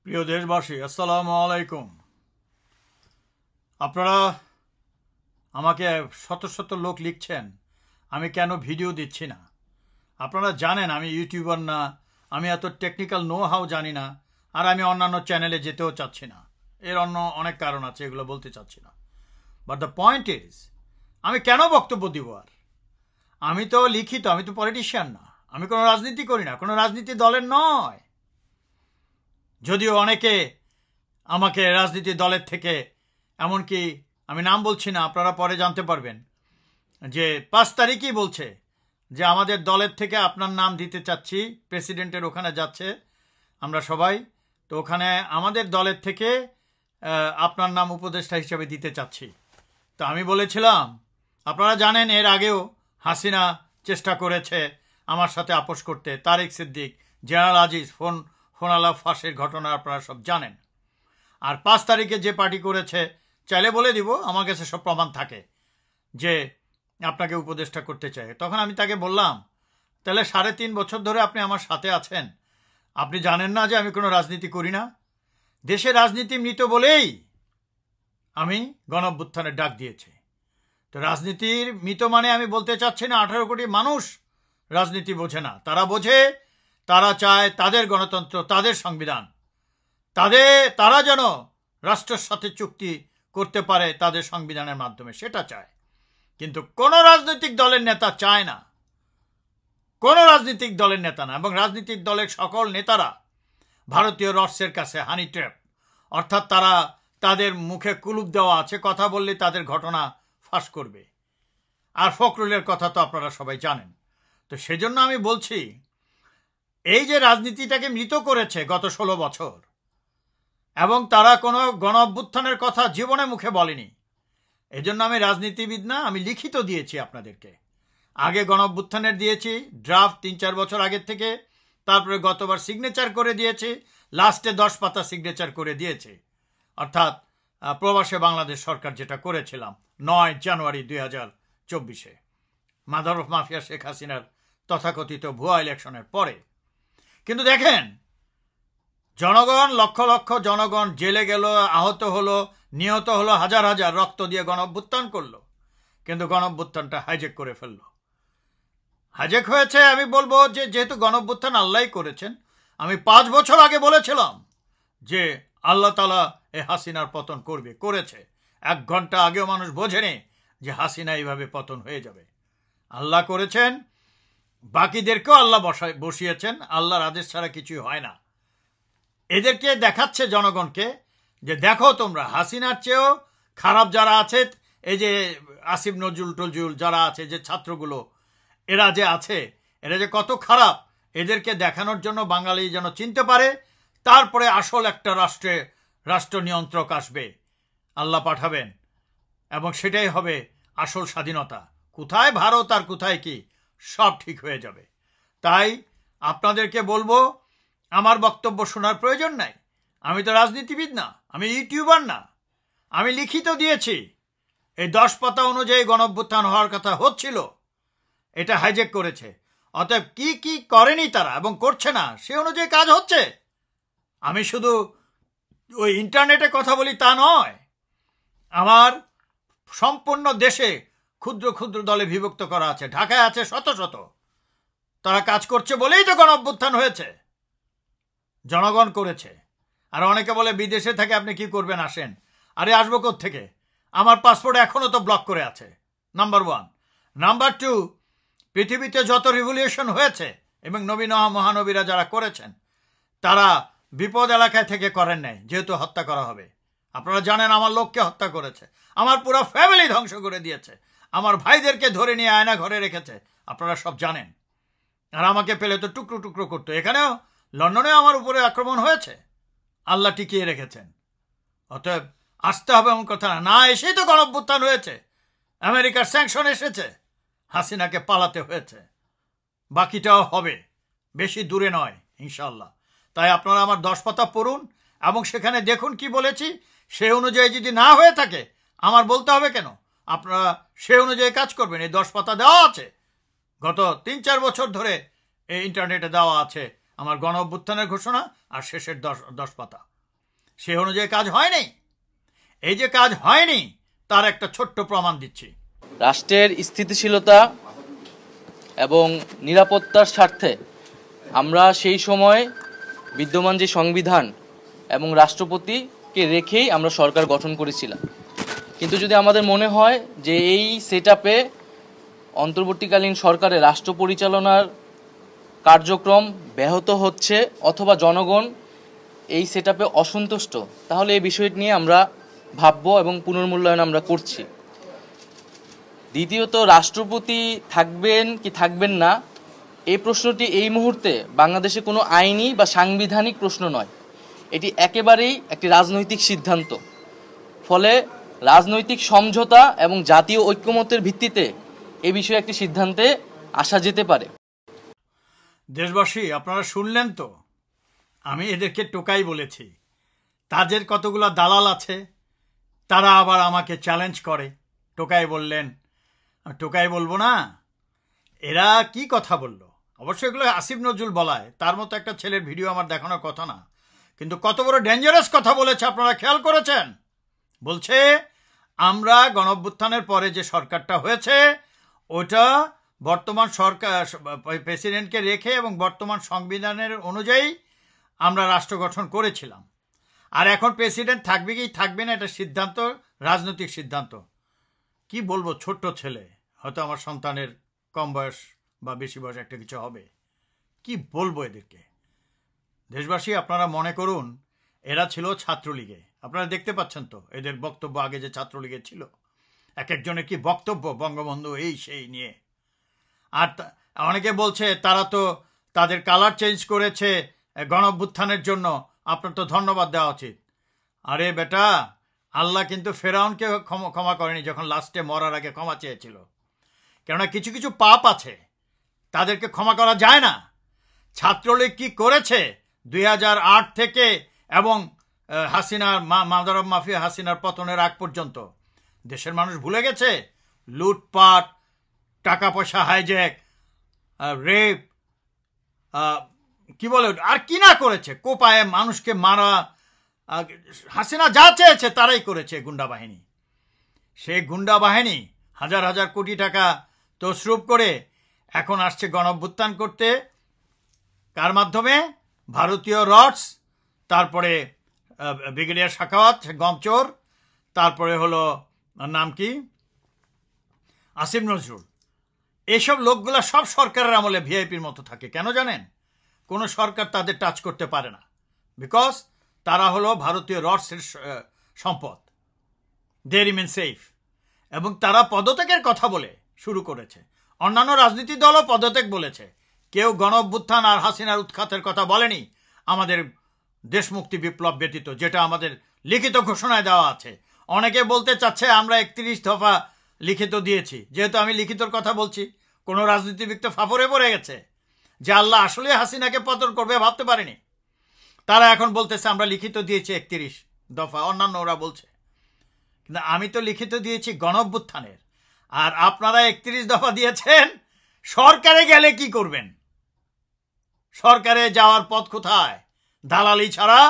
প্রিয় দেশবাসী, আসসালামু আলাইকুম। আপনারা আমাকে শত শত লোক লিখছেন আমি কেন ভিডিও দিচ্ছি না। আপনারা জানেন আমি ইউটিউবার না, আমি এত টেকনিক্যাল নো হাউ জানি না, আর আমি অন্যান্য চ্যানেলে যেতেও চাচ্ছি না। এর অন্য অনেক কারণ আছে, এগুলো বলতে চাচ্ছি না। বাট দ্য পয়েন্ট ইজ, আমি কেন বক্তব্য দিব? আর আমি তো লিখিত, আমি তো পলিটিশিয়ান না, আমি কোনো রাজনীতি করি না, কোনো রাজনীতি দলের নয়। যদিও অনেকে আমাকে রাজনীতি দলের থেকে, এমনকি আমি নাম বলছি না, আপনারা পরে জানতে পারবেন, যে 5 তারিখই বলছে যে আমাদের দলের থেকে আপনার নাম দিতে চাচ্ছি, প্রেসিডেন্টের ওখানে যাচ্ছে আমরা সবাই, তো ওখানে আমাদের দলের থেকে আপনার নাম উপদেষ্টা হিসেবে দিতে চাচ্ছি। তো আমি বলেছিলাম, আপনারা জানেন এর আগেও হাসিনা চেষ্টা করেছে আমার সাথে আপোষ করতে, তারেক সিদ্দিক, জেনারেল আজিজ ফোনালাপ ফাঁসের ঘটনা আপনারা সব জানেন। আর 5 তারিখে যে পার্টি করেছে, চাইলে বলে দিব, আমার কাছে সব প্রমাণ থাকে যে আপনাকে উপদেষ্টা করতে চায়। তখন আমি তাকে বললাম, তাহলে 3.5 বছর ধরে আপনি আমার সাথে আছেন, আপনি জানেন না যে আমি কোনো রাজনীতি করি না? দেশে রাজনীতি মৃত বলেই আমি গণঅভ্যুত্থানের ডাক দিয়েছি। তো রাজনীতির মৃত মানে আমি বলতে চাচ্ছি না 18 কোটি মানুষ রাজনীতি বোঝে না। তারা বোঝে, তারা চায় তাদের গণতন্ত্র, তাদের সংবিধান, তারা যেন রাষ্ট্রের সাথে চুক্তি করতে পারে তাদের সংবিধানের মাধ্যমে, সেটা চায়। কিন্তু কোন রাজনৈতিক দলের নেতা চায় না, কোন রাজনৈতিক দলের নেতা না। এবং রাজনৈতিক দলের সকল নেতারা ভারতীয় রডসের কাছে হানি ট্র্যাপ, অর্থাৎ তারা, তাদের মুখে কুলুপ দেওয়া আছে, কথা বললে তাদের ঘটনা ফাঁস করবে। আর ফখরুলের কথা তো আপনারা সবাই জানেন। তো সেজন্য আমি বলছি, এই যে রাজনীতিটাকে মৃত করেছে গত 16 বছর, এবং তারা কোনো গণঅভ্যুত্থানের কথা জীবনে মুখে বলেনি, এজন্য আমি রাজনীতিবিদ না, আমি লিখিত দিয়েছি আপনাদেরকে। আগে গণঅভ্যুত্থানের দিয়েছি ড্রাফট 3-4 বছর আগের থেকে, তারপরে গতবার সিগনেচার করে দিয়েছি, লাস্টে 10 পাতা সিগনেচার করে দিয়েছে, অর্থাৎ প্রবাসে বাংলাদেশ সরকার যেটা করেছিলাম 9 জানুয়ারি 2024-এ, মাদার অফ মাফিয়া শেখ হাসিনার তথাকথিত ভুয়া ইলেকশনের পরে। কিন্তু দেখেন, জনগণ, লক্ষ লক্ষ জনগণ জেলে গেল, আহত হলো, নিহত হলো, হাজার হাজার রক্ত দিয়ে গণঅভ্যুত্থান করলো, কিন্তু গণঅভ্যুত্থানটা হাইজ্যাক করে ফেললো। হাইজ্যাক হয়েছে, আমি বলবো যে যেহেতু গণঅভ্যুত্থান আল্লাহই করেছেন, আমি 5 বছর আগে বলেছিলাম যে আল্লাহ তাআলা এ হাসিনার পতন করবে, করেছে। 1 ঘন্টা আগেও মানুষ বোঝেনি যে হাসিনা এইভাবে পতন হয়ে যাবে। আল্লাহ করেছেন, বাকিদেরকেও আল্লাহ বসিয়েছেন, আল্লাহর আদেশ ছাড়া কিছুই হয় না। এদেরকে দেখাচ্ছে জনগণকে যে দেখো তোমরা, হাসিনার চেয়েও খারাপ যারা আছে, এই যে আসিফ নজরুল টজরুল যারা আছে, যে ছাত্রগুলো, এরা যে আছে, এরা যে কত খারাপ, এদেরকে দেখানোর জন্য বাঙালি যেন চিনতে পারে। তারপরে আসল একটা রাষ্ট্র নিয়ন্ত্রক আসবে, আল্লাহ পাঠাবেন, এবং সেটাই হবে আসল স্বাধীনতা। কোথায় ভারত আর কোথায় কি, সব ঠিক হয়ে যাবে। তাই আপনাদেরকে বলবো, আমার বক্তব্য শোনার প্রয়োজন নাই। আমি তো রাজনীতিবিদ না, আমি ইউটিউবার না, আমি লিখিত দিয়েছি। এই 10 পাতা অনুযায়ী গণঅভ্যুত্থান হওয়ার কথা হচ্ছিল, এটা হাইজ্যাক করেছে। অতএব কি কি করেনি তারা এবং করছে না, সে অনুযায়ী কাজ হচ্ছে। আমি শুধু ওই ইন্টারনেটে কথা বলি তা নয়, আমার সম্পূর্ণ দেশে ক্ষুদ্র ক্ষুদ্র দলে বিভক্ত করা আছে, ঢাকায় আছে শত শত। তারা কাজ করছে বলেই তো গণঅভ্যুত্থান হয়েছে, জনগণ করেছে। আর অনেকে বলে বিদেশে থেকে আপনি কি করবেন, আসেন। আরে আসবো কোত্থেকে? আমার পাসপোর্ট এখনো তো ব্লক করে আছে, নাম্বার 1। নাম্বার 2, পৃথিবীতে যত রিভলিউশন হয়েছে এবং নবী মহানবীরা যারা করেছেন, তারা বিপদ এলাকায় থেকে করেন নাই, যেহেতু হত্যা করা হবে। আপনারা জানেন আমার লোককে হত্যা করেছে, আমার পুরো ফ্যামিলি ধ্বংস করে দিয়েছে, আমার ভাইদেরকে ধরে নিয়ে আয়না ঘরে রেখেছে, আপনারা সব জানেন। আর আমাকে পেলে তো টুকরো টুকরো করতো। এখানেও লন্ডনে আমার উপরে আক্রমণ হয়েছে, আল্লাহ টিকিয়ে রেখেছেন। অতএব আসতে হবে এমন কথা না, এসেই তো গণঅভ্যুত্থান হয়েছে, আমেরিকার স্যাংশন এসেছে, হাসিনাকে পালাতে হয়েছে, বাকিটাও হবে, বেশি দূরে নয় ইনশাল্লাহ। তাই আপনারা আমার 10 পাতা পড়ুন এবং সেখানে দেখুন কি বলেছি। সে অনুযায়ী যদি না হয়ে থাকে, আমার বলতে হবে কেন? আপনারা সে অনুযায়ী কাজ করবেন। এই 10 পাতা দেওয়া আছে, গত 3-4 বছর ধরে এই ইন্টারনেটে দেওয়া আছে আমার গণঅভ্যুত্থানের ঘোষণা আর শেষের 10 পাতা। সে অনুযায়ী কাজ হয়নি। এই যে কাজ হয়নি তার একটা ছোট্ট প্রমাণ দিচ্ছি। রাষ্ট্রের স্থিতিশীলতা এবং নিরাপত্তার স্বার্থে আমরা সেই সময় বিদ্যমান যে সংবিধান এবং রাষ্ট্রপতিকে রেখেই আমরা সরকার গঠন করেছিলাম। কিন্তু যদি আমাদের মনে হয় যে এই সেটআপে অন্তর্বর্তীকালীন সরকারের রাষ্ট্র পরিচালনার কার্যক্রম ব্যাহত হচ্ছে অথবা জনগণ এই সেটআপে অসন্তুষ্ট, তাহলে এই বিষয়টি নিয়ে আমরা ভাববো এবং পুনর্মূল্যায়ন আমরা করছি। দ্বিতীয়ত, রাষ্ট্রপতি থাকবেন কি থাকবেন না এই প্রশ্নটি এই মুহূর্তে বাংলাদেশে কোনো আইনি বা সাংবিধানিক প্রশ্ন নয়, এটি একেবারেই একটি রাজনৈতিক সিদ্ধান্ত। ফলে রাজনৈতিক সমঝোতা এবং জাতীয় ঐক্যমত্যের ভিত্তিতে এ বিষয়ে একটি সিদ্ধান্তে আসা যেতে পারে। দেশবাসী, আপনারা শুনলেন তো, আমি এদেরকে টোকাই বলেছি। তাদের কতগুলো দালাল আছে, তারা আবার আমাকে চ্যালেঞ্জ করে। টোকাই বললেন, টোকাই বলবো না, এরা কি কথা বলল? অবশ্যই এগুলো আসিফ নজরুল বলায়, তার মতো একটা ছেলের ভিডিও আমার দেখানোর কথা না, কিন্তু কত বড় ডেঞ্জারাস কথা বলেছে আপনারা খেয়াল করেছেন? বলছে আমরা গণঅভ্যুত্থানের পরে যে সরকারটা হয়েছে ওটা বর্তমান সরকার প্রেসিডেন্টকে রেখে এবং বর্তমান সংবিধানের অনুযায়ী আমরা রাষ্ট্র গঠন করেছিলাম, আর এখন প্রেসিডেন্ট থাকবে কি থাকবে না এটা সিদ্ধান্ত রাজনৈতিক সিদ্ধান্ত। কি বলবো, ছোট্ট ছেলে, হয়তো আমার সন্তানের কম বয়স বা বেশি বয়স একটা কিছু হবে, কি বলবো এদেরকে? দেশবাসী, আপনারা মনে করুন এরা ছিল ছাত্রলীগে, আপনারা দেখতে পাচ্ছেন তো এদের বক্তব্য আগে যে ছাত্রলীগে ছিল, এক একজনের কি বক্তব্য বঙ্গবন্ধু এই সেই নিয়ে। আর অনেকে বলছে তারা তো তাদের কালার চেঞ্জ করেছে গণঅভ্যুত্থানের জন্য, আপনার তো ধন্যবাদ দেওয়া উচিত। আরে বেটা, আল্লাহ কিন্তু ফেরাউনকে ক্ষমা করেনি যখন লাস্টে মরার আগে ক্ষমা চেয়েছিল, কেননা কিছু কিছু পাপ আছে তাদেরকে ক্ষমা করা যায় না। ছাত্রলীগ কি করেছে 2008 থেকে এবং হাসিনার মাদার মাফিয়া হাসিনার পতনের আগ পর্যন্ত দেশের মানুষ ভুলে গেছে? লুটপাট, টাকা পয়সা হাইজ্যাক, রেপ, কি বলে আর কি না করেছে, কোপায়ে মানুষকে মারা, হাসিনা যা চেয়েছে তারাই করেছে গুন্ডা বাহিনী। সেই গুন্ডা বাহিনী হাজার হাজার কোটি টাকা তসরুপ করে এখন আসছে গণঅভ্যুত্থান করতে। কার মাধ্যমে? ভারতীয় রডস, তারপরে ব্রিগেডিয়ার সাখাওয়াত গমচোর, তারপরে হলো নাম কি আসিফ নজরুল। এইসব লোকগুলা সব সরকারের আমলে ভিআইপির মতো থাকে। কেন জানেন? কোনো সরকার তাদের টাচ করতে পারে না, বিকজ তারা হলো ভারতীয় রডসের সম্পদ। দে রিমেন সেফ। এবং তারা পদত্যাগের কথা বলে শুরু করেছে, অন্যান্য রাজনীতি দলও পদত্যাগ বলেছে, কেউ গণঅভ্যুত্থান আর হাসিনার উৎখাতের কথা বলেনি আমাদের দেশমুক্তি বিপ্লব ব্যতীত, যেটা আমাদের লিখিত ঘোষণায় দেওয়া আছে। অনেকে বলতে চাচ্ছে আমরা 31 দফা লিখিত দিয়েছি। যেহেতু আমি লিখিতর কথা বলছি, কোনো রাজনীতিবিদ তো ফাফরে পড়ে গেছে যে আল্লাহ আসলে হাসিনাকে পতন করবে, ভাবতে পারেনি। তারা এখন বলতেছে আমরা লিখিত দিয়েছি 31 দফা, অন্যান্য ওরা বলছে, কিন্তু আমি তো লিখিত দিয়েছি গণঅভ্যুত্থানের, আর আপনারা 31 দফা দিয়েছেন। সরকারে গেলে কি করবেন? সরকারে যাওয়ার পথ কোথায়? দালালি ছাড়া।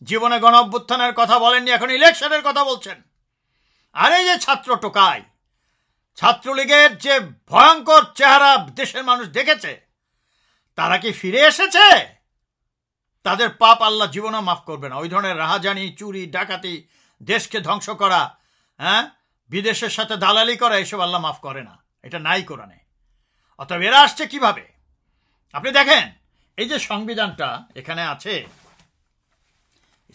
জীবনে গণঅভ্যুত্থানের কথা বলেননি, এখন ইলেকশনের কথা বলছেন। আর এই যে ছাত্র টোকাই, ছাত্রলীগের যে ভয়ঙ্কর চেহারা দেশের মানুষ দেখেছে, তারা কি ফিরে এসেছে? তাদের পাপ আল্লাহ জীবনও মাফ করবে না। ওই ধরনের রাহাজানি, চুরি, ডাকাতি, দেশকে ধ্বংস করা, বিদেশের সাথে দালালি করা, এসব আল্লাহ মাফ করে না, এটা নাই কোরআনে। অতএব এরা আসছে কিভাবে? আপনি দেখেন, এই যে সংবিধানটা এখানে আছে,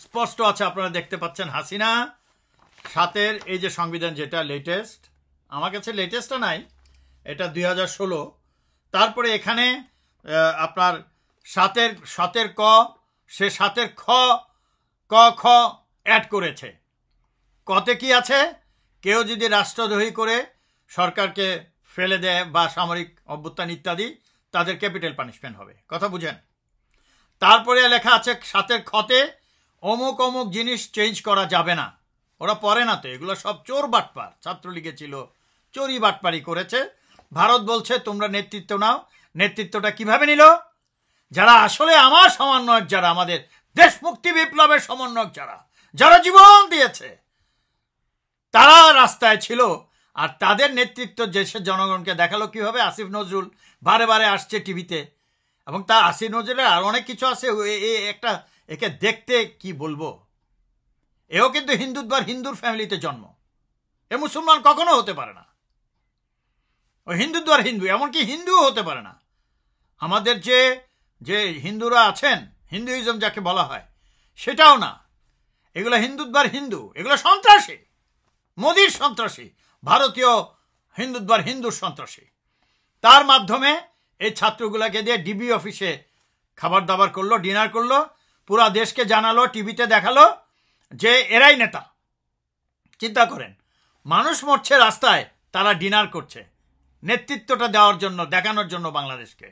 স্পষ্ট আছে, আপনারা দেখতে পাচ্ছেন হাসিনা 7-এর এই যে সংবিধান, যেটা লেটেস্ট, আমার কাছে লেটেস্টটা নাই, এটা 2016। তারপরে এখানে আপনার 7-এর ক, সে 7-এর খ, ক, খ অ্যাড করেছে। কতে কি আছে? কেউ যদি রাষ্ট্রদ্রোহী করে সরকারকে ফেলে দেয় বা সামরিক অভ্যুত্থান ইত্যাদি, তাদের ক্যাপিটাল পানিশমেন্ট হবে। কথা বুঝেন? তারপরে লেখা আছে 7-এর খতে অমুক অমুক জিনিস চেঞ্জ করা যাবে না। ওরা পড়ে না তো, এগুলো সব চোর বাটপার। ছাত্রলীগে ছিল, চোরি বাটপারি করেছে। ভারত বলছে তোমরা নেতৃত্ব নাও। নেতৃত্বটা কিভাবে নিল? যারা আসলে আমার সমন্বয়ক, যারা আমাদের দেশ মুক্তি বিপ্লবের সমন্বয়ক যারা যারা জীবন দিয়েছে তারা রাস্তায় ছিল। আর তাদের নেতৃত্ব দেশের জনগণকে দেখালো কিভাবে। আসিফ নজরুল বারে বারে আসছে টিভিতে, এবং তার আসিফ নজরুলের আর অনেক কিছু আছে। একটা একে দেখতে কি বলবো, এও কিন্তু হিন্দুর ফ্যামিলিতে জন্ম। এ মুসলমান কখনো হতে পারে না, ও হিন্দু, এমনকি হিন্দুও হতে পারে না। আমাদের যে হিন্দুরা আছেন, হিন্দুইজম যাকে বলা হয়, সেটাও না। এগুলো হিন্দু, এগুলো সন্ত্রাসী, মোদির সন্ত্রাসী, ভারতীয় হিন্দুর সন্ত্রাসী। তার মাধ্যমে এই ছাত্রগুলাকে দিয়ে ডিবি অফিসে খাবার দাবার করলো, ডিনার করলো, পুরা দেশকে জানালো, টিভিতে দেখালো যে এরাই নেতা। চিন্তা করেন, মানুষ মরছে রাস্তায়, তারা ডিনার করছে নেতৃত্বটা দেওয়ার জন্য, দেখানোর জন্য বাংলাদেশকে।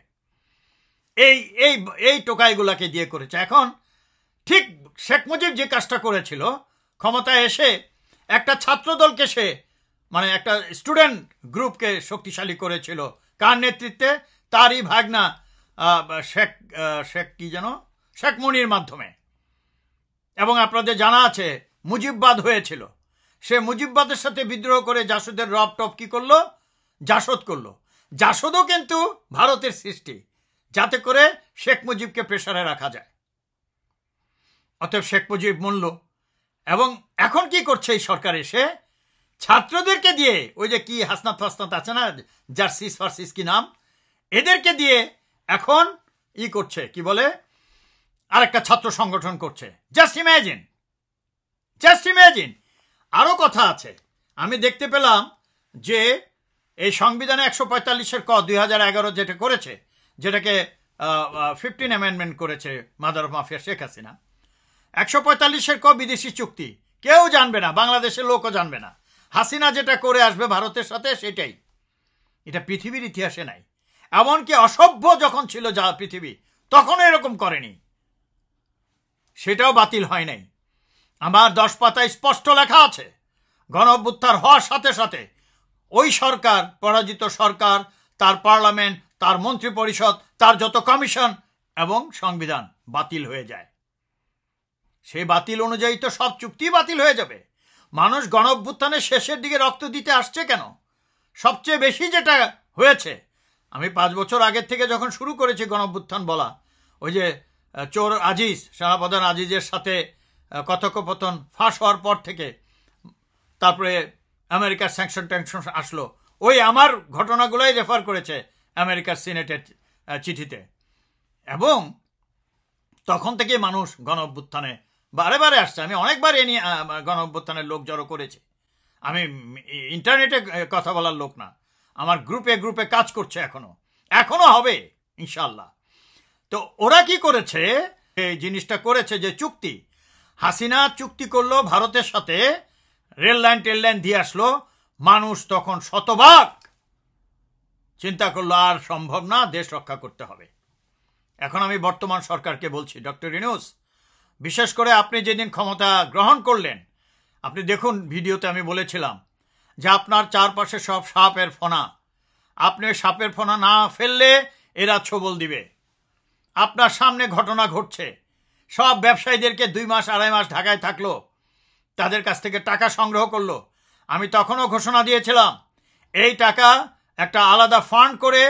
এই টোকাইগুলাকে দিয়ে করেছে। এখন ঠিক শেখ মুজিব যে কাজটা করেছিল, ক্ষমতায় এসে একটা ছাত্রদলকে সে মানে একটা স্টুডেন্ট গ্রুপকে শক্তিশালী করেছিল, কার নেতৃত্বে? তারই ভাগনা শেখ মুনির মাধ্যমে। এবং আপনাদের জানা আছে মুজিববাদ হয়েছিল, সে মুজিববাদের সাথে বিদ্রোহ করে জাসদের রব টপ কি করলো? জাসদ করলো। জাসদও কিন্তু ভারতের সৃষ্টি, যাতে করে শেখ মুজিবকে প্রেসারে রাখা যায়। অতএব শেখ মুজিব মূল্য। এবং এখন কি করছে এই সরকার এসে? ছাত্রদেরকে দিয়ে, ওই যে কি হাসনাত আছে না, জার্সিস ফার্সিস কি নাম, এদেরকে দিয়ে এখন করছে, কি বলে, আরেকটা ছাত্র সংগঠন করছে। Just imagine. আরো কথা আছে। আমি দেখতে পেলাম যে এই সংবিধানে 145-এর ক 2011 যেটা করেছে, যেটাকে 15 অ্যামেন্ডমেন্ট করেছে mother of mafia Sheikh Hasina, 145-এর ক বিদেশি চুক্তি কেউ জানবে না, বাংলাদেশের লোকও জানবে না। হাসিনা যেটা করে আসবে ভারতের সাথে, সেটাই। এটা পৃথিবীর ইতিহাসে নাই। এমনকি অসভ্য যখন ছিল যা পৃথিবী, তখনও এরকম করেনি, সেটাও বাতিল হয় নাই। আমার 10 পাতায় স্পষ্ট লেখা আছে, গণ অভ্যুত্থান হওয়ার সাথে সাথে ওই সরকার, পরাজিত সরকার, তার পার্লামেন্ট, তার মন্ত্রী পরিষদ, তার যত কমিশন এবং সংবিধান বাতিল হয়ে যায়। সেই বাতিল অনুযায়ী তো সব চুক্তি বাতিল হয়ে যাবে। মানুষ গণ অভ্যুত্থানের শেষের দিকে রক্ত দিতে আসছে কেন? সবচেয়ে বেশি যেটা হয়েছে, আমি 5 বছর আগের থেকে যখন শুরু করেছি গণ অভ্যুত্থান বলা, ওই যে চোর আজিজ, সেনাপ্রধান আজিজের সাথে কথোপকথন ফাঁস হওয়ার পর থেকে, তারপরে আমেরিকার স্যাংশন ট্যাংশন আসলো, ওই আমার ঘটনাগুলোই রেফার করেছে আমেরিকার সিনেটের চিঠিতে। এবং তখন থেকে মানুষ গণ অভ্যুত্থানে বারে বারে আসছে। আমি অনেকবার এ নিয়ে গণ অভ্যুত্থানের লোক জড়ো করেছি। আমি ইন্টারনেটে কথা বলার লোক না, আমার গ্রুপে কাজ করছে, এখনো হবে ইনশাল্লাহ। তো ওরা কি করেছে, এই জিনিসটা করেছে যে চুক্তি, হাসিনা চুক্তি করলো ভারতের সাথে, রেল লাইন দিয়ে আসলো। মানুষ তখন শতভাগ চিন্তা করলো আর সম্ভব না, দেশ রক্ষা করতে হবে। এখন আমি বর্তমান সরকারকে বলছি, ডক্টর ইউনূস, বিশেষ করে আপনি যেদিন ক্ষমতা গ্রহণ করলেন, আপনি দেখুন ভিডিওতে আমি বলেছিলাম যে আপনার চারপাশে সব সাপের ফনা, আপনি সাপের ফনা না ফেললে এরা ছোবল দিবে। আপনার সামনে ঘটনা ঘটছে, সব ব্যবসায়ীদেরকে 2 মাস 2.5 মাস ঢাকায় থাকলো, তাদের কাছ থেকে টাকা সংগ্রহ করলো। আমি তখনও ঘোষণা দিয়েছিলাম এই টাকা একটা আলাদা ফান্ড করে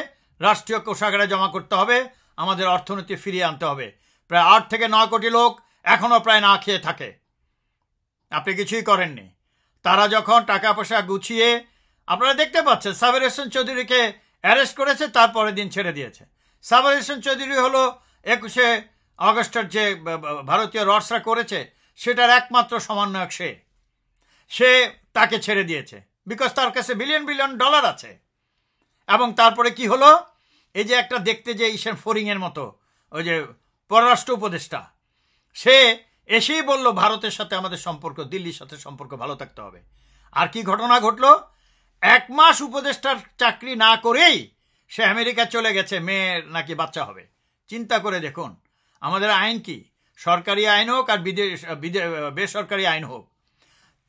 রাষ্ট্রীয় কোষাগারে জমা করতে হবে, আমাদের অর্থনীতি ফিরিয়ে আনতে হবে। প্রায় 8 থেকে 9 কোটি লোক এখনও প্রায় না খেয়ে থাকে, আপনি কিছুই করেননি। তারা যখন টাকা পয়সা গুছিয়ে, আপনারা দেখতে পাচ্ছেন সাবের হোসেন চৌধুরীকে অ্যারেস্ট করেছে, তারপরের দিন ছেড়ে দিয়েছে। সাবের হোসেন চৌধুরী হলো 21শে আগস্টের যে ভারতীয় রডসরা করেছে, সেটার একমাত্র সমন্বয়ক সে তাকে ছেড়ে দিয়েছে, বিকজ তার কাছে বিলিয়ন ডলার আছে। এবং তারপরে কি হলো, এই যে একটা দেখতে যে ঈশান ফরিংয়ের মতো, ওই যে পররাষ্ট্র উপদেষ্টা, সে এসেই বলল ভারতের সাথে আমাদের সম্পর্ক, দিল্লির সাথে সম্পর্ক ভালো থাকতে হবে। আর কি ঘটনা ঘটলো, 1 মাস উপদেষ্টার চাকরি না করেই সে আমেরিকা চলে গেছে, মেয়ের নাকি বাচ্চা হবে। চিন্তা করে দেখুন আমাদের আইন কি, সরকারি আইন হোক আর বেসরকারি আইন হোক,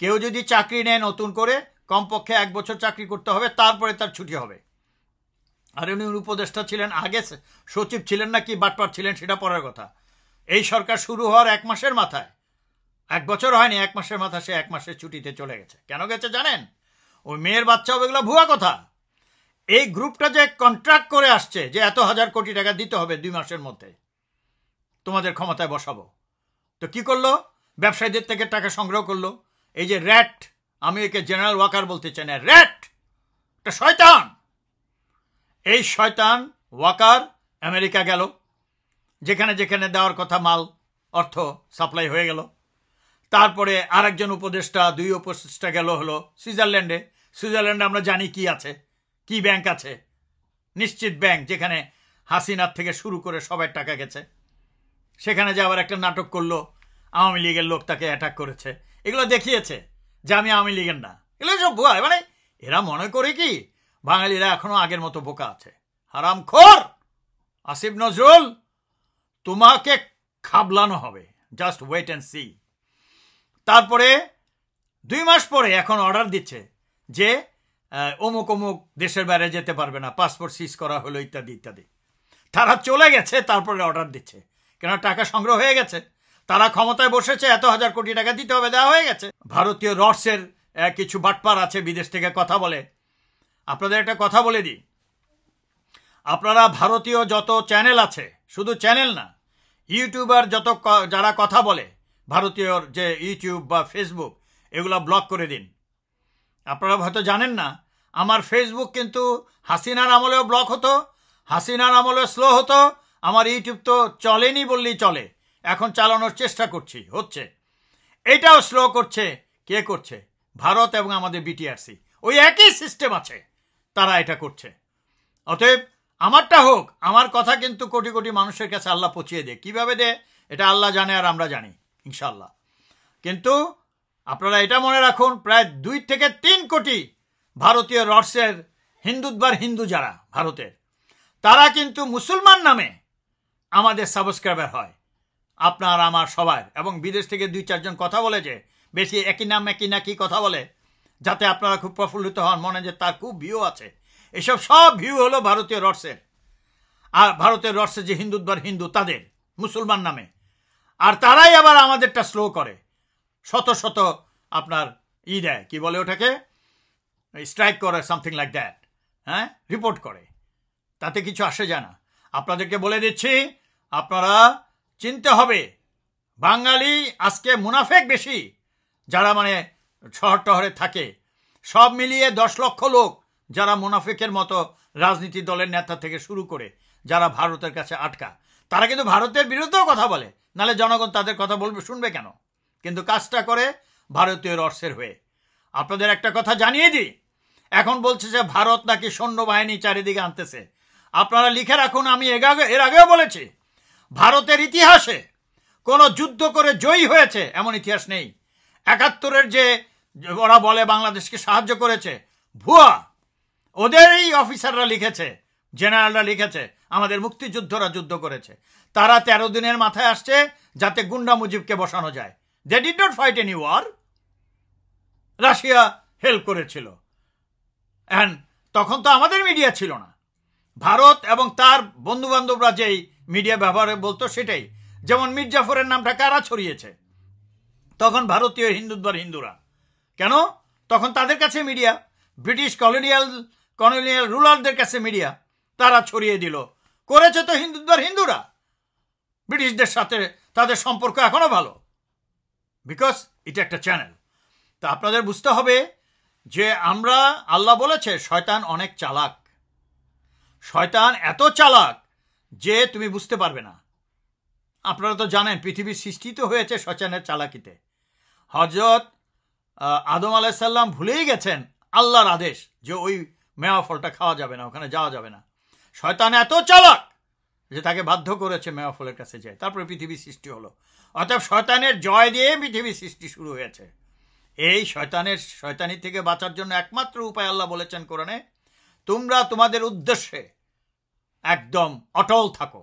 কেউ যদি চাকরি নেয় নতুন করে, কমপক্ষে 1 বছর চাকরি করতে হবে, তারপরে তার ছুটি হবে। আর উনি উপদেষ্টা ছিলেন, আগে সচিব ছিলেন না কি বাটপার ছিলেন সেটা পরের কথা। এই সরকার শুরু হওয়ার 1 মাসের মাথায়, 1 বছর হয়নি, 1 মাসের মাথায় সে 1 মাসের ছুটিতে চলে গেছে। কেন গেছে জানেন? ওই মেয়ের বাচ্চা হবে, এগুলো ভুয়া কথা। এই গ্রুপটা যে কন্ট্রাক্ট করে আসছে যে এত 1000 কোটি টাকা দিতে হবে 2 মাসের মধ্যে, তোমাদের ক্ষমতায় বসাবো, তো কি করলো? ব্যবসায়ীদের থেকে টাকা সংগ্রহ করলো। এই যে র্যাট, আমি একে জেনারেল ওয়াকার বলতে চাই না, র্যাট, একটা শয়তান। এই শয়তান ওয়াকার আমেরিকা গেল, যেখানে যেখানে দেওয়ার কথা মাল অর্থ সাপ্লাই হয়ে গেল। তারপরে আরেকজন উপদেষ্টা, 2 উপদেষ্টা গেল হলো সুইজারল্যান্ডে। সুইজারল্যান্ডে আমরা জানি কি আছে, কি ব্যাংক আছে, নিশ্চিত ব্যাংক, যেখানে হাসিনার থেকে শুরু করে সবাই টাকা গেছে। সেখানে যে আবার একটা নাটক করলো, আওয়ামী লীগের লোক তাকে অ্যাটাক করেছে, এগুলো দেখিয়েছে যে আমি আওয়ামী লীগের না। এগুলো সব ভুয়া। মানে এরা মনে করে কি বাঙালিরা এখনো আগের মতো বোকা আছে। হারামখোর আসিফ নজরুল, তোমাকে খাবলানো হবে, জাস্ট ওয়েট অ্যান্ড সি। তারপরে 2 মাস পরে এখন অর্ডার দিচ্ছে যে অমুক অমুক দেশের বাইরে যেতে পারবে না, পাসপোর্ট সিজ করা হলো, ইত্যাদি ইত্যাদি। তারা চলে গেছে, তারপরে অর্ডার দিচ্ছে, কেন টাকা সংগ্রহ হয়ে গেছে, তারা ক্ষমতায় বসেছে, এত 1000 কোটি টাকা দিতে হবে, দেওয়া হয়ে গেছে। ভারতীয় রডসের কিছু বাটপার আছে, বিদেশ থেকে কথা বলে। আপনাদের একটা কথা বলে দিই, আপনারা ভারতীয় যত চ্যানেল আছে, শুধু চ্যানেল না, ইউটিউবার যত যারা কথা বলে, ভারতীয় যে ইউটিউব বা ফেসবুক, এগুলো ব্লক করে দিন। আপনারা হয়তো জানেন না, আমার ফেসবুক কিন্তু হাসিনার আমলেও ব্লক হতো, হাসিনার আমলেও স্লো হতো। আমার ইউটিউব তো চলেনি বললেই চলে, এখন চালানোর চেষ্টা করছি, হচ্ছে। এটাও স্লো করছে, কে করছে? ভারত এবং আমাদের বিটিআরসি, ওই একই সিস্টেম আছে, তারা এটা করছে। অতএব আমারটা হোক, আমার কথা কিন্তু কোটি কোটি মানুষের কাছে আল্লাহ পৌঁছিয়ে দেয়। কিভাবে দেয় এটা আল্লাহ জানে আর আমরা জানি, ইনশাল্লাহ। কিন্তু আপনারা এটা মনে রাখুন, প্রায় 2 থেকে 3 কোটি ভারতীয় রডসের হিন্দুত্বার হিন্দু যারা ভারতের, তারা কিন্তু মুসলমান নামে আমাদের সাবস্ক্রাইবার হয়, আপনার আমার সবার। এবং বিদেশ থেকে 2-4 জন কথা বলে, যে বেশি একই নাম একই না কি কথা বলে, যাতে আপনারা খুব প্রফুল্লিত হন, মনে যে তার খুব ভিউ আছে। এসব সব ভিউ হলো ভারতীয় রডসের। আর ভারতের রডসের যে হিন্দুত্বার হিন্দু, তাদের মুসলমান নামে। আর তারাই আবার আমাদেরটা স্লো করে, শত শত আপনার দেয়, কি বলে ওটাকে, স্ট্রাইক করে, সামথিং লাইক দ্যাট, হ্যাঁ, রিপোর্ট করে। তাতে কিছু আসে যায় না। আপনাদেরকে বলে দিচ্ছি, আপনারা চিনতে হবে, বাঙালি আজকে মুনাফেক বেশি, যারা মানে শহর টহরে থাকে, সব মিলিয়ে 10 লক্ষ লোক যারা মুনাফেকের মতো রাজনীতি দলের নেতা থেকে শুরু করে যারা ভারতের কাছে আটকা, তারা কিন্তু ভারতের বিরুদ্ধেও কথা বলে, নাহলে জনগণ তাদের কথা বলবে, শুনবে কেন? কিন্তু কাজটা করে ভারতীয় রডসের হয়ে। আপনাদের একটা কথা জানিয়ে দিই, এখন বলছে যে ভারত নাকি সৈন্যবাহিনী চারিদিকে আনতেছে। আপনারা লিখে রাখুন, আমি এর আগেও বলেছি, ভারতের ইতিহাসে কোনো যুদ্ধ করে জয়ী হয়েছে এমন ইতিহাস নেই। 71-এর যে ওরা বলে বাংলাদেশকে সাহায্য করেছে, ভুয়া। ওদেরই অফিসাররা লিখেছে, জেনারেলরা লিখেছে, আমাদের মুক্তিযুদ্ধরা যুদ্ধ করেছে। তারা 13 দিনের মাথায় আসছে যাতে গুন্ডা মুজিবকে বসানো যায়। They did not fight any war. Russia help করেছিল, অ্যান্ড তখন তো আমাদের মিডিয়া ছিল না। ভারত এবং তার বন্ধু বান্ধবরা যেই মিডিয়া ব্যবহারে বলতো সেটাই। যেমন মীর জাফরের নামটা কারা ছড়িয়েছে? তখন ভারতীয় হিন্দুত্বার হিন্দুরা। কেন? তখন তাদের কাছে মিডিয়া, ব্রিটিশ কলোনিয়াল রুলারদের কাছে মিডিয়া, তারা ছড়িয়ে দিল। করেছে তো হিন্দুত্বার হিন্দুরা। ব্রিটিশদের সাথে তাদের সম্পর্ক এখনো ভালো, বিকজ এটা একটা চ্যানেল। তা আপনাদের বুঝতে হবে যে আমরা, আল্লাহ বলেছে শয়তান অনেক চালাক। শয়তান এত চালাক যে তুমি বুঝতে পারবে না। আপনারা তো জানেন পৃথিবীর সৃষ্টি তো হয়েছে শয়তানের চালাকিতে। হযরত আদম আলাইহিস সালাম ভুলেই গেছেন আল্লাহর আদেশ যে ওই মেওয়া ফলটা খাওয়া যাবে না, ওখানে যাওয়া যাবে না। শয়তান এত চালাক যে তাকে বাধ্য করেছে মেওয়া ফলের কাছে যায়, তারপরে পৃথিবীর সৃষ্টি হলো। অর্থাৎ শয়তানের জয় দিয়ে পৃথিবীর সৃষ্টি শুরু হয়েছে। এই শয়তানি থেকে বাঁচার জন্য একমাত্র উপায় আল্লাহ বলেছেন কোরআনে, তোমরা তোমাদের উদ্দেশ্যে একদম অটল থাকো,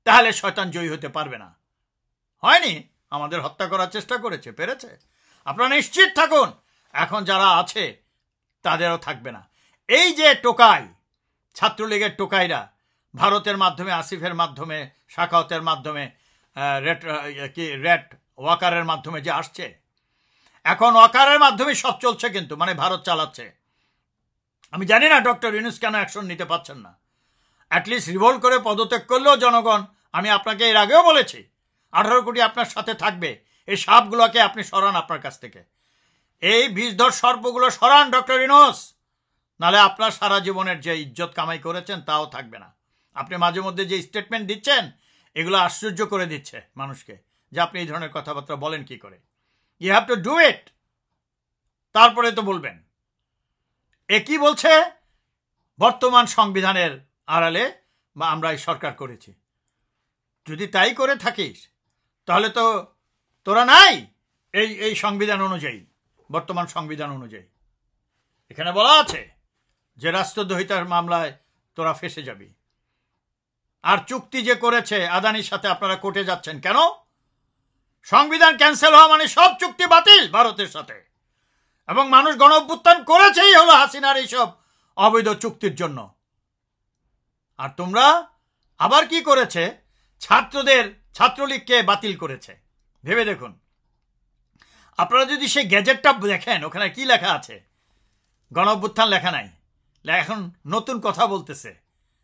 তাহলে শয়তান জয়ী হতে পারবে না। হয়নি, আমাদের হত্যা করার চেষ্টা করেছে, পেরেছে। আপনারা নিশ্চিত থাকুন, এখন যারা আছে তাদেরও থাকবে না। এই যে টোকাই, ছাত্রলীগের টোকাইরা ভারতের মাধ্যমে, আসিফের মাধ্যমে, শাখাওয়াতের মাধ্যমে রেড ওয়াকারের মাধ্যমে যে আসছে, এখন ওয়াকারের মাধ্যমে সব চলছে, কিন্তু মানে ভারত চালাচ্ছে। আমি জানি না ডক্টর ইউনূস কেন অ্যাকশন নিতে পারছেন না। অ্যাটলিস্ট রিভোল্ট করে পদত্যাগ করলেও জনগণ, আমি আপনাকে এর আগেও বলেছি, 18 কোটি আপনার সাথে থাকবে, এই সাপগুলোকে আপনি সরান আপনার কাছ থেকে, এই বিষধর সর্পগুলো সরান ডক্টর ইউনূস, নাহলে আপনার সারা জীবনের যে ইজ্জত কামাই করেছেন তাও থাকবে না। আপনি মাঝে মধ্যে যে স্টেটমেন্ট দিচ্ছেন এগুলো আশ্চর্য করে দিচ্ছে মানুষকে, যে আপনি এই ধরনের কথাবার্তা বলেন কি করে। You have to do it, তারপরে তো বলবেন। এ কি বলছে, বর্তমান সংবিধানের আড়ালে বা আমরা এই সরকার করেছি। যদি তাই করে থাকিস তাহলে তো তোরা নাই এই সংবিধান অনুযায়ী, বর্তমান সংবিধান অনুযায়ী। এখানে বলা আছে যে রাষ্ট্রদ্রোহিতার মামলায় তোরা ফেঁসে যাবি। আর চুক্তি যে করেছে আদানির সাথে, আপনারা কোর্টে যাচ্ছেন কেন? সংবিধান ক্যান্সেল হওয়া মানে সব চুক্তি বাতিল ভারতের সাথে, এবং মানুষ গণ অভ্যুত্থান করেছেই হলো হাসিনার এইসব অবৈধ চুক্তির জন্য। আর তোমরা আবার কি করেছে, ছাত্রলীগকে বাতিল করেছে। ভেবে দেখুন, আপনারা যদি সেই গ্যাজেটটা দেখেন, ওখানে কি লেখা আছে? গণ অভ্যুত্থান লেখা নাই, এখন নতুন কথা বলতেছে,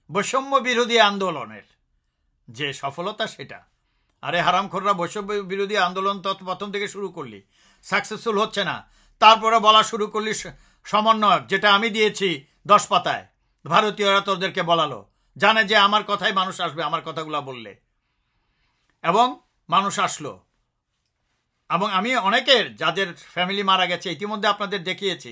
বৈষম্য বিরোধী আন্দোলনের যে সফলতা সেটা। আরে হারামখোররা, বৈষম্য বিরোধী আন্দোলন তো প্রথম থেকে শুরু করলি, সাকসেসফুল হচ্ছে না, তারপরে বলা শুরু করলি সমন্বয়ক, যেটা আমি দিয়েছি 10 পাতায়, ভারতীয়রা তোদেরকে বলালো, জানে যে আমার কথাই মানুষ আসবে, আমার কথাগুলো বললে, এবং মানুষ আসলো। এবং আমি অনেকের যাদের ফ্যামিলি মারা গেছে ইতিমধ্যে আপনাদের দেখিয়েছি,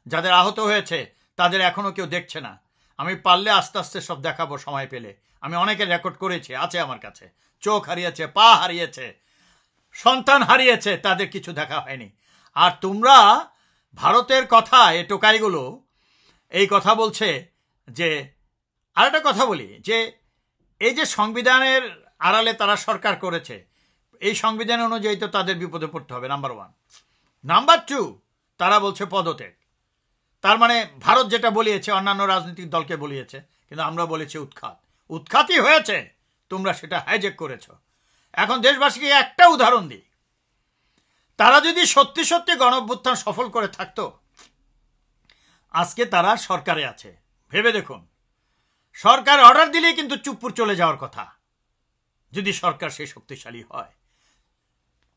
যাদের আহত হয়েছে তাদের এখনও কেউ দেখছে না। আমি পারলে আস্তে আস্তে সব দেখাবো সময় পেলে। আমি অনেকের রেকর্ড করেছি, আছে আমার কাছে। চোখ হারিয়েছে, পা হারিয়েছে, সন্তান হারিয়েছে, তাদের কিছু দেখা হয়নি। আর তোমরা ভারতের কথা, এ টোকাইগুলো এই কথা বলছে যে, আরেকটা কথা বলি, যে এই যে সংবিধানের আড়ালে তারা সরকার করেছে, এই সংবিধান অনুযায়ী তো তাদের বিপদে পড়তে হবে, নাম্বার 1। নাম্বার 2, তারা বলছে পদত্যাগ। তার মানে ভারত যেটা বলিয়েছে অন্যান্য রাজনৈতিক দলকে বলিয়েছে, কিন্তু আমরা বলেছি উৎখাত। উৎখাতই হয়েছে, তোমরা সেটা হাইজ্যাক করেছ। এখন দেশবাসীকে একটা উদাহরণ দিই, তারা যদি সত্যি সত্যি গণ অভ্যুত্থান সফল করে থাকতো, আজকে তারা সরকারে আছে। ভেবে দেখুন, সরকার অর্ডার দিলেই কিন্তু চুপপুর চলে যাওয়ার কথা, যদি সরকার সেই শক্তিশালী হয়।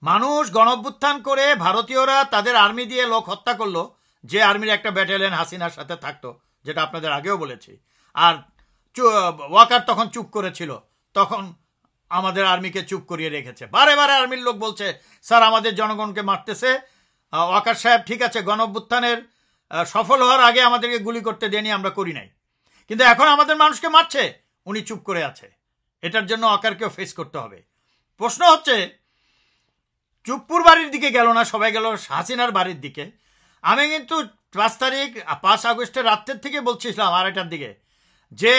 মানুষ গণ অভ্যুত্থান করে ভারতীয়রা তাদের আর্মি দিয়ে লোক হত্যা করলো, যে আর্মির একটা ব্যাটালিয়ন হাসিনার সাথে থাকতো, যেটা আপনাদের আগেও বলেছি। আর ওয়াকার তখন চুপ করেছিল, তখন আমাদের আর্মিকে চুপ করিয়ে রেখেছে। বারে বারে আর্মির লোক বলছে, স্যার আমাদের জনগণকে মারতেছে, ওয়াকার সাহেব ঠিক আছে, গণ অভ্যুত্থানের সফল হওয়ার আগে আমাদেরকে গুলি করতে দেয়নি, আমরা করি নাই, কিন্তু এখন আমাদের মানুষকে মারছে, উনি চুপ করে আছে। এটার জন্য ওয়াকারকেও ফেস করতে হবে। প্রশ্ন হচ্ছে, চুপপুর বাড়ির দিকে গেল না, সবাই গেল হাসিনার বাড়ির দিকে। আমি কিন্তু 5 আগস্টের রাত্রের থেকে বলছিলাম 2:30টার দিকে, যে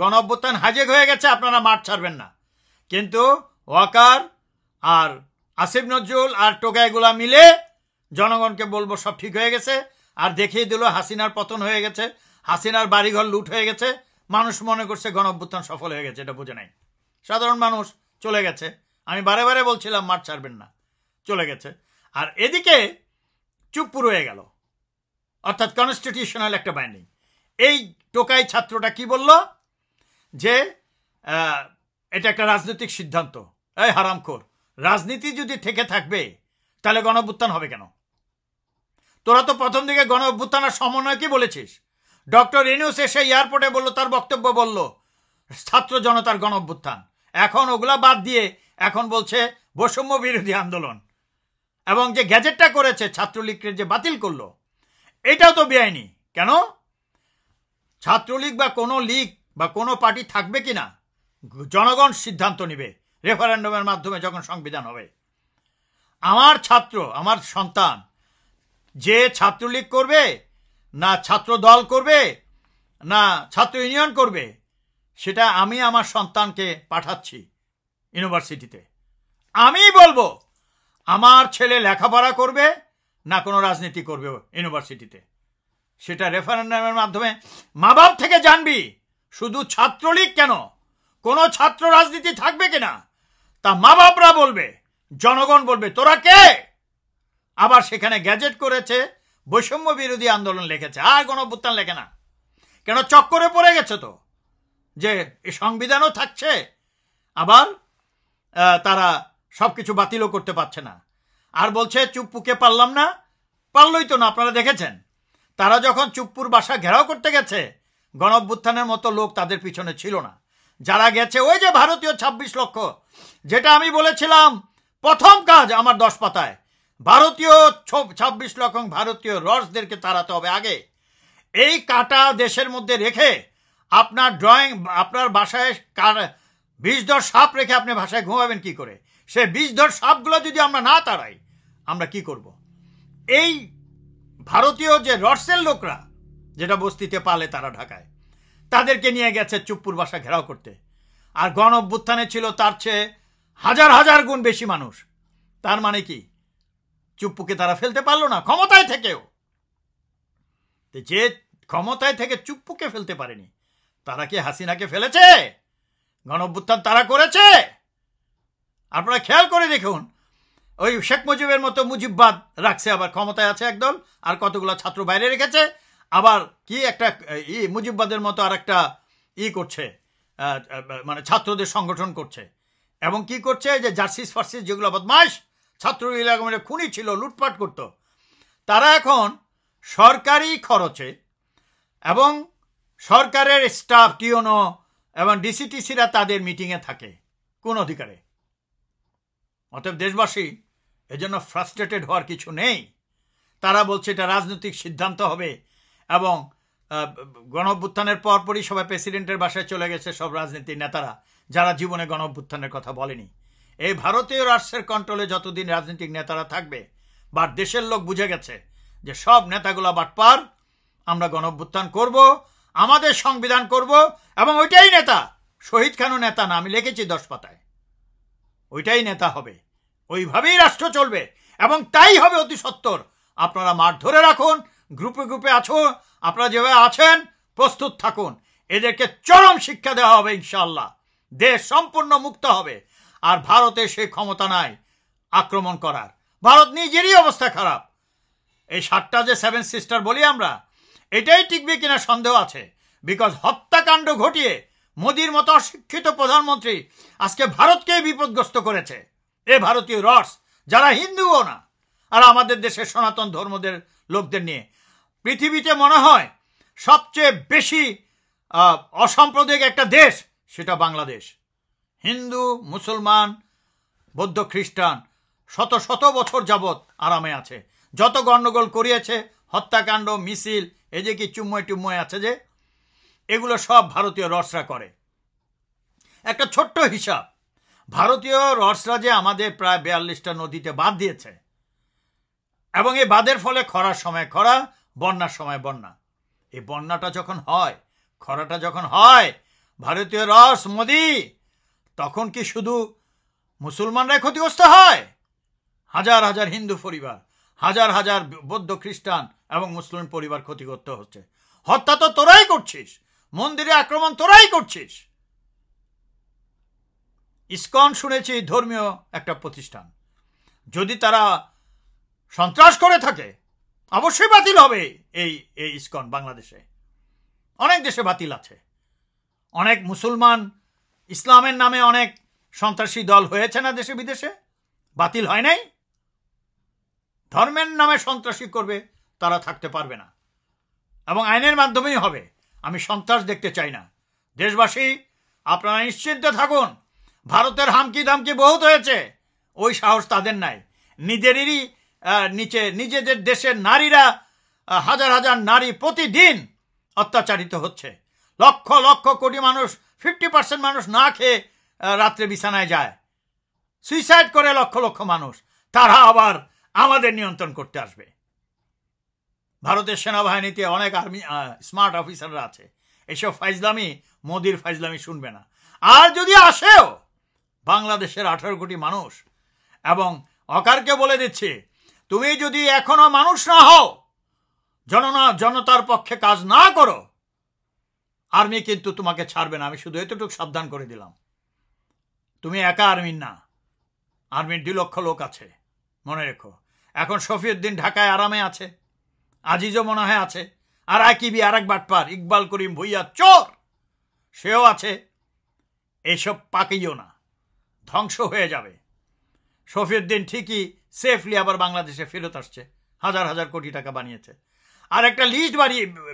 গণ অভ্যুত্থান হাজেক হয়ে গেছে, আপনারা মাঠ ছাড়বেন না। কিন্তু ওয়াকার আর আসিফ নজরুল আর টোকাইগুলা মিলে জনগণকে বলবো সব ঠিক হয়ে গেছে, আর দেখিয়ে দিল হাসিনার পতন হয়ে গেছে, হাসিনার বাড়িঘর লুট হয়ে গেছে। মানুষ মনে করছে গণ অভ্যুত্থান সফল হয়ে গেছে, এটা বুঝে নাই। সাধারণ মানুষ চলে গেছে, আমি বারে বারে বলছিলাম মাঠ ছাড়বেন না, চলে গেছে। আর এদিকে চুপপুর হয়ে গেল, অর্থাৎ কনস্টিটিউশনাল একটা বাইন্ডিং। এই টোকাই ছাত্রটা কি বলল, যে এটা একটা রাজনৈতিক সিদ্ধান্ত। এই হারামখোর, রাজনীতি যদি থেকে থাকবে তাহলে গণ অভ্যুত্থান হবে কেন? তোরা তো প্রথম দিকে গণ অভ্যুত্থান আর সমন্বয়কে বলেছিস। ডক্টর ইউনূস এসে এয়ারপোর্টে বলল, তার বক্তব্য বলল ছাত্র জনতার গণ অভ্যুত্থান। এখন ওগুলা বাদ দিয়ে এখন বলছে বৈষম্য বিরোধী আন্দোলন, এবং যে গ্যাজেটটা করেছে ছাত্রলীগকে যে বাতিল করলো, এটাও তো বেআইনি। কেন? ছাত্রলীগ বা কোনো লীগ বা কোনো পার্টি থাকবে কিনা জনগণ সিদ্ধান্ত নেবে রেফারেন্ডামের মাধ্যমে, যখন সংবিধান হবে। আমার ছাত্র, আমার সন্তান যে ছাত্রলীগ করবে, না ছাত্র দল করবে, না ছাত্র ইউনিয়ন করবে, সেটা আমি আমার সন্তানকে পাঠাচ্ছি ইউনিভার্সিটিতে। আমি বলবো আমার ছেলে লেখাপড়া করবে না কোনো রাজনীতি করবে ইউনিভার্সিটিতে, সেটা রেফারেন্ডামের মাধ্যমে মা বাপ থেকে জানবি। শুধু ছাত্রলীগ কেন, কোনো ছাত্র রাজনীতি থাকবে কিনা, তা মা বাপরা বলবে, জনগণ বলবে তোরা কে। আবার সেখানে গ্যাজেট করেছে বৈষম্য বিরোধী আন্দোলন লিখেছে, আর গণঅভ্যুত্থান লেখে না। কেন? চক্করে পড়ে গেছে তো যে এই সংবিধানও থাকছে, আবার তারা সব কিছু বাতিলও করতে পারছে না। আর বলছে চুপ্পুকে পারলাম না। পারলই তো না, আপনারা দেখেছেন। তারা যখন চুপ্পুর বাসা ঘেরাও করতে গেছে, গণঅভ্যুত্থানের মতো লোক তাদের পিছনে ছিল না। যারা গেছে ওই যে ভারতীয় 26 লক্ষ, যেটা আমি বলেছিলাম প্রথম কাজ আমার 10 পাতায়, ভারতীয় 26 লক্ষ ভারতীয় রসদেরকে তাড়াতে হবে আগে। এই কাটা দেশের মধ্যে রেখে আপনার আপনার বাসায় 20 সাপ রেখে আপনি বাসায় ঘুমাবেন কি করে? সে 20 সাপগুলো যদি আমরা না তাড়াই, আমরা কি করব? এই ভারতীয় যে রসের লোকরা, যেটা বস্তিতে পালে তারা ঢাকায়, তাদেরকে নিয়ে গেছে চুপ্পুর বাসা ঘেরাও করতে। আর গণঅভ্যুত্থানে ছিল তার চেয়ে হাজার হাজার গুণ বেশি মানুষ। তার মানে কি চুপ্পুকে তারা ফেলতে পারলো না ক্ষমতায় থেকেও? যে ক্ষমতায় থেকে চুপ্পুকে ফেলতে পারেনি, তারা কি হাসিনাকে ফেলেছে? গণঅভ্যুত্থান তারা করেছে। আপনারা খেয়াল করে দেখুন, ওই শেখ মুজিবের মতো মুজিববাদ রাখছে, আবার ক্ষমতায় আছে একদল, আর কতগুলো ছাত্র বাইরে রেখেছে। আবার কি একটা মুজিববাদের মতো আর একটা করছে, মানে ছাত্রদের সংগঠন করছে। এবং কি করছে, যে জার্সিস ফার্সিস যেগুলো বদমাইশ ছাত্র এলাকা খুনি ছিল, লুটপাট করত, তারা এখন সরকারি খরচে এবং সরকারের স্টাফ টিওনো এবং ডিসিটিসিরা তাদের মিটিংয়ে থাকে কোন অধিকারে। অতএব দেশবাসী এজন্য ফ্রাস্ট্রেটেড হওয়ার কিছু নেই। তারা বলছে এটা রাজনৈতিক সিদ্ধান্ত হবে, এবং গণঅভ্যুত্থানের পরপরই সবাই প্রেসিডেন্টের বাসায় চলে গেছে সব রাজনীতির নেতারা, যারা জীবনে গণঅভ্যুত্থানের কথা বলেনি। এই ভারতীয় রাষ্ট্রের কন্ট্রোলে যতদিন রাজনৈতিক নেতারা থাকবে, বা দেশের লোক বুঝে গেছে যে সব নেতাগুলা বাটপার, আমরা গণঅভ্যুত্থান করব, আমাদের সংবিধান করব, এবং ওইটাই নেতা। শহীদ খানও নেতা না, আমি লিখেছি 10 পাতায়। ওইটাই নেতা হবে, ওইভাবেই রাষ্ট্র চলবে, এবং তাই হবে অতি সত্বর। আপনারা মাঠ ধরে রাখুন, গ্রুপে গ্রুপে আছো, আপনারা যেভাবে আছেন প্রস্তুত থাকুন। এদেরকে চরম শিক্ষা দেওয়া হবে ইনশাআল্লাহ। দেশ সম্পূর্ণ মুক্ত হবে। আর ভারতে সেই ক্ষমতা নাই আক্রমণ করার। ভারত নিজেরই অবস্থা খারাপ। এই 7টা যে 7 সিস্টার বলি আমরা, এটাই টিকবে কিনা সন্দেহ আছে। বিকজ হত্যাকাণ্ড ঘটিয়ে মোদির মতো অশিক্ষিত প্রধানমন্ত্রী আজকে ভারতকে বিপদগ্রস্ত করেছে। এ ভারতীয় রস, যারা হিন্দুও না, আর আমাদের দেশের সনাতন ধর্মদের লোকদের নিয়ে পৃথিবীতে মনে হয় সবচেয়ে বেশি অসাম্প্রদায়িক একটা দেশ, সেটা বাংলাদেশ। হিন্দু, মুসলমান, বৌদ্ধ, খ্রিস্টান শত শত বছর যাবৎ আরামে আছে। যত গণ্ডগোল করিয়েছে, হত্যাকাণ্ড, মিছিল, এই যে কি চুম্ময় টুম্ময় আছে, যে এগুলো সব ভারতীয় রসরা করে। একটা ছোট্ট হিসাব, ভারতীয় রসরা যে আমাদের প্রায় 42টা নদীতে বাঁধ দিয়েছে, এবং এই বাঁধের ফলে খরার সময় খরা, বন্যার সময় বন্যা। এই বন্যাটা যখন হয়, খরাটা যখন হয়, ভারতীয় রস মোদি, তখন কি শুধু মুসলমানরাই ক্ষতিগ্রস্ত হয়? হাজার হাজার হিন্দু পরিবার, হাজার হাজার বৌদ্ধ, খ্রিস্টান এবং মুসলিম পরিবার ক্ষতিগ্রস্ত হচ্ছে। হত্যা তো তোরাই করছিস, মন্দিরে আক্রমণ তোরাই করছিস। ইসকন শুনেছি ধর্মীয় একটা প্রতিষ্ঠান, যদি তারা সন্ত্রাস করে থাকে অবশ্যই বাতিল হবে। এই ইসকন বাংলাদেশে, অনেক দেশে বাতিল আছে। অনেক মুসলমান ইসলামের নামে অনেক সন্ত্রাসী দল হয়েছে না দেশে বিদেশে, বাতিল হয় নাই? ধর্মের নামে সন্ত্রাসী করবে, তারা থাকতে পারবে না, এবং আইনের মাধ্যমেই হবে। আমি সন্ত্রাস দেখতে চাই না। দেশবাসী আপনারা নিশ্চিন্তে থাকুন, ভারতের হামকি দামকি বহুত হয়েছে, ওই সাহস তাদের নাই। নিজেদেরই নিজেদের দেশের নারীরা, হাজার হাজার নারী প্রতিদিন অত্যাচারিত হচ্ছে। লক্ষ লক্ষ কোটি মানুষ, 50% মানুষ না খেয়ে রাত্রে বিছানায় যায়, সুইসাইড করে লক্ষ লক্ষ মানুষ। তারা আবার আমাদের নিয়ন্ত্রণ করতে আসবে। ভারতের সেনাবাহিনীতে অনেক আর্মি স্মার্ট অফিসাররা আছে, এসব ফাইজলামি, মোদির ফাইজলামি শুনবে না। আর যদি আসেও, বাংলাদেশের 18 কোটি মানুষ, এবং অকারকে বলে দিচ্ছে, তুমি যদি এখনো মানুষ না হও, জনতার পক্ষে কাজ না করো, আর্মি কিন্তু তোমাকে ছাড়বে না। আমি শুধু এতটুকু সাবধান করে দিলাম, তুমি একা আর্মি না, আর্মির 2 লক্ষ লোক আছে, মনে রেখো। এখন শফিউদ্দিন ঢাকায় আরামে আছে, আজিজও মনে হয় আছে, আর আকিবি আর এক বাটপার ইকবাল করিম ভুইয়া চোর, সেও আছে। এসব পাকিও না, ধ্বংস হয়ে যাবে। শফিউদ্দিন ঠিকই সেফলি আবার বাংলাদেশে ফেরত আসছে, হাজার হাজার কোটি টাকা বানিয়েছে। আর একটা লিস্ট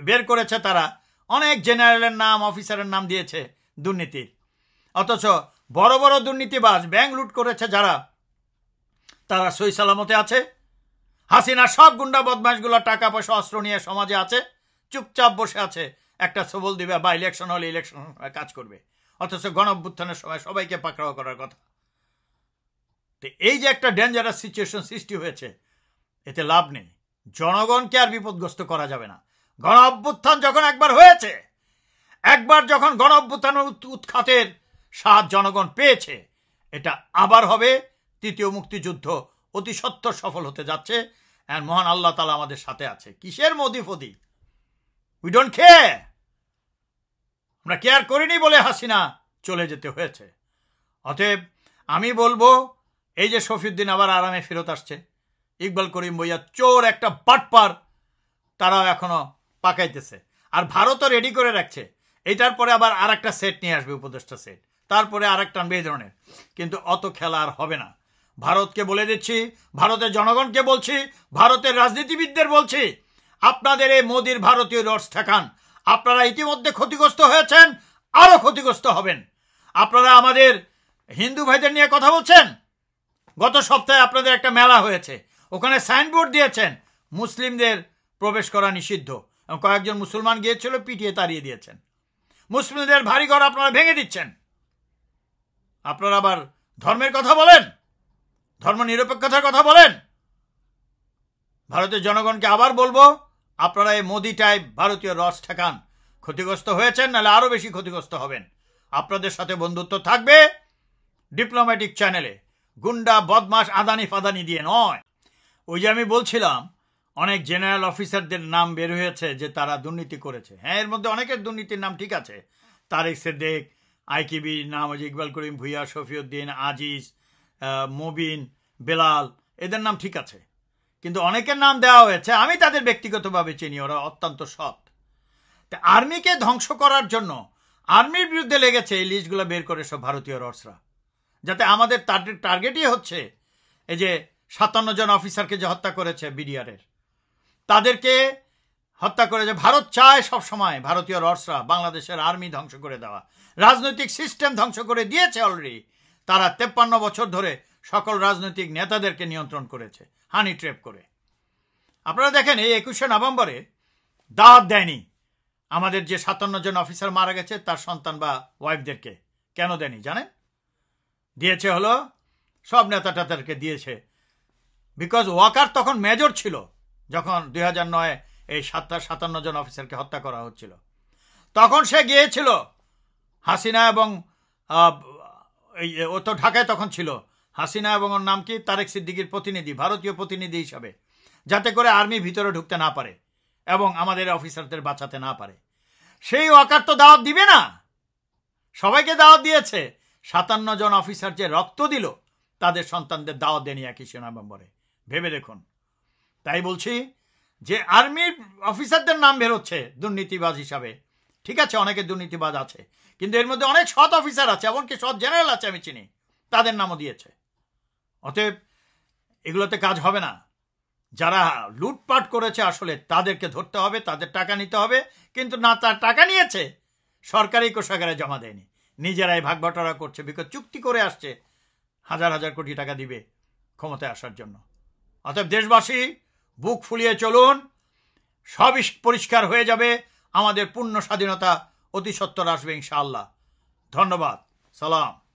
বের করেছে তারা, অনেক জেনারেলের নাম, অফিসারের নাম দিয়েছে দুর্নীতির। অথচ বড় বড় দুর্নীতিবাজ, ব্যাংক লুট করেছে যারা, তারা সই সালামতে আছে। হাসিনা সব গুন্ডা বদমাশগুলো টাকা পয়সা অস্ত্র নিয়ে সমাজে আছে, চুপচাপ বসে আছে, একটা সবল দিবে বা ইলেকশন হলে ইলেকশন কাজ করবে। অথচ গণঅভ্যুত্থানের সময় সবাইকে পাকড়াও করার কথা। তো এই যে একটা ডেঞ্জারাস সিচুয়েশন সৃষ্টি হয়েছে, এতে লাভ নেই। জনগণকে আর বিপদগ্রস্ত করা যাবে না। গণঅভ্যুত্থান যখন একবার হয়েছে, একবার যখন গণঅভ্যুত্থানের উৎখাতের স্বাদ জনগণ পেয়েছে, এটা আবার হবে। তৃতীয় মুক্তিযুদ্ধ অতি সত্বর সফল হতে যাচ্ছে। আর মহান আল্লাহ তাআলা আমাদের সাথে আছে। কিসের মোদি ফদি, উই ডোন্ট কেয়ার। আমরা কেয়ার করিনি বলে হাসিনা চলে যেতে হয়েছে। অতএব আমি বলবো, এই যে শফিউদ্দিন আবার আরামে ফেরত আসছে, ইকবাল করিম ভুইয়া চোর, একটা বাটপার, তারাও এখনো পাকাইতেছে। আর ভারতও রেডি করে রাখছে, এটার পরে আবার আর একটা সেট নিয়ে আসবে, উপদেষ্টা সেট, তারপরে আর একটা আনবে এই ধরনের। কিন্তু অত খেলা আর হবে না। ভারতকে বলে দিচ্ছি, ভারতের জনগণকে বলছি, ভারতের রাজনীতিবিদদের বলছি, আপনাদের এই মোদির ভারতীয় রস ঠেকান। আপনারা ইতিমধ্যে ক্ষতিগ্রস্ত হয়েছেন, আরো ক্ষতিগ্রস্ত হবেন। আপনারা আমাদের হিন্দু ভাইদের নিয়ে কথা বলছেন। গত সপ্তাহে আপনাদের একটা মেলা হয়েছে, ওখানে সাইনবোর্ড দিয়েছেন মুসলিমদের প্রবেশ করা নিষিদ্ধ। কয়েকজন মুসলমান গিয়েছিল, পিটিয়ে তাড়িয়ে দিয়েছেন। মুসলিমদের ভারী ঘর আপনারা ভেঙে দিচ্ছেন। আপনারা আবার ধর্মের কথা বলেন, ধর্ম নিরপেক্ষতার কথা বলেন। ভারতের জনগণকে আবার বলবো, আপনারা এই মোদি টাইপ ভারতীয় রস ঠেকান। ক্ষতিগ্রস্ত হয়েছেন, নাহলে আরো বেশি ক্ষতিগ্রস্ত হবেন। আপনাদের সাথে বন্ধুত্ব থাকবে ডিপ্লোম্যাটিক চ্যানেলে, গুন্ডা বদমাস আদানি ফাদানি দিয়ে নয়। ওই যে আমি বলছিলাম, অনেক জেনারেল অফিসারদের নাম বের হয়েছে যে তারা দুর্নীতি করেছে। হ্যাঁ, এর মধ্যে অনেকের দুর্নীতির নাম ঠিক আছে। তারেক সিদ্দিক, আইকিবির নাম হচ্ছে ইকবাল করিম ভুইয়া, শফিউদ্দিন, আজিজ, মুবিন, বেলাল, এদের নাম ঠিক আছে। কিন্তু অনেকের নাম দেওয়া হয়েছে, আমি তাদের ব্যক্তিগতভাবে চিনি, ওরা অত্যন্ত সৎ। আর্মিকে ধ্বংস করার জন্য আর্মির বিরুদ্ধে লেগেছে এই লিস্টগুলো বের করে সব ভারতীয় রসরা, যাতে আমাদের টার্গেটই হচ্ছে এই যে 57 জন অফিসারকে যে হত্যা করেছে বিডিআরের, তাদেরকে হত্যা করেছে। ভারত চায় সব সময় ভারতীয় রসরা বাংলাদেশের আর্মি ধ্বংস করে দেওয়া, রাজনৈতিক সিস্টেম ধ্বংস করে দিয়েছে অলরেডি। তারা 53 বছর ধরে সকল রাজনৈতিক নেতাদেরকে নিয়ন্ত্রণ করেছে হানি ট্র্যাপ করে। আপনারা দেখেন, এই 21শে নভেম্বরে দাওয়াত দেয়নি আমাদের যে 57 জন অফিসার মারা গেছে তার সন্তান বা ওয়াইফদেরকে। কেন দেয়নি জানেন? দিয়েছে হলো সব নেতা টেতাদেরকে দিয়েছে। বিকজ ওয়াকার তখন মেজর ছিল যখন 2009 এই 57 জন অফিসারকে হত্যা করা হচ্ছিল। তখন সে গিয়েছিল হাসিনা এবং ও তো ঢাকায় তখন ছিল, হাসিনা এবং ওর নাম কি, তারেক সিদ্দিকির প্রতিনিধি, ভারতীয় প্রতিনিধি হিসাবে, যাতে করে আর্মি ভিতরে ঢুকতে না পারে এবং আমাদের অফিসারদের বাঁচাতে না পারে। সেই ওয়াকার তো দাওয়াত দিবে না, সবাইকে দাওয়াত দিয়েছে। 57 জন অফিসার যে রক্ত দিল, তাদের সন্তানদের দাওয়াত দেয়নি 21শে নভেম্বরে। ভেবে দেখুন। তাই বলছি যে আর্মির অফিসারদের নাম বেরোচ্ছে দুর্নীতিবাজ হিসাবে। ঠিক আছে, অনেকে দুর্নীতিবাজ আছে, কিন্তু এর মধ্যে অনেক সৎ অফিসার আছে, এমনকি সৎ জেনারেল আছে, আমি চিনি, তাদের নামও দিয়েছে। অতএব এগুলোতে কাজ হবে না। যারা লুটপাট করেছে আসলে তাদেরকে ধরতে হবে, তাদের টাকা নিতে হবে। কিন্তু না, তার টাকা নিয়েছে, সরকারি কোষাগারে জমা দেয়নি, নিজেরাই ভাগ বাটোয়ারা করছে। বিকজ চুক্তি করে আসছে হাজার হাজার কোটি টাকা দিবে ক্ষমতায় আসার জন্য। অতএব দেশবাসী, বুক ফুলিয়ে চলুন, সব পরিষ্কার হয়ে যাবে। আমাদের পূর্ণ স্বাধীনতা অতি সত্বর আসবে ইনশাআল্লাহ। ধন্যবাদ। সালাম।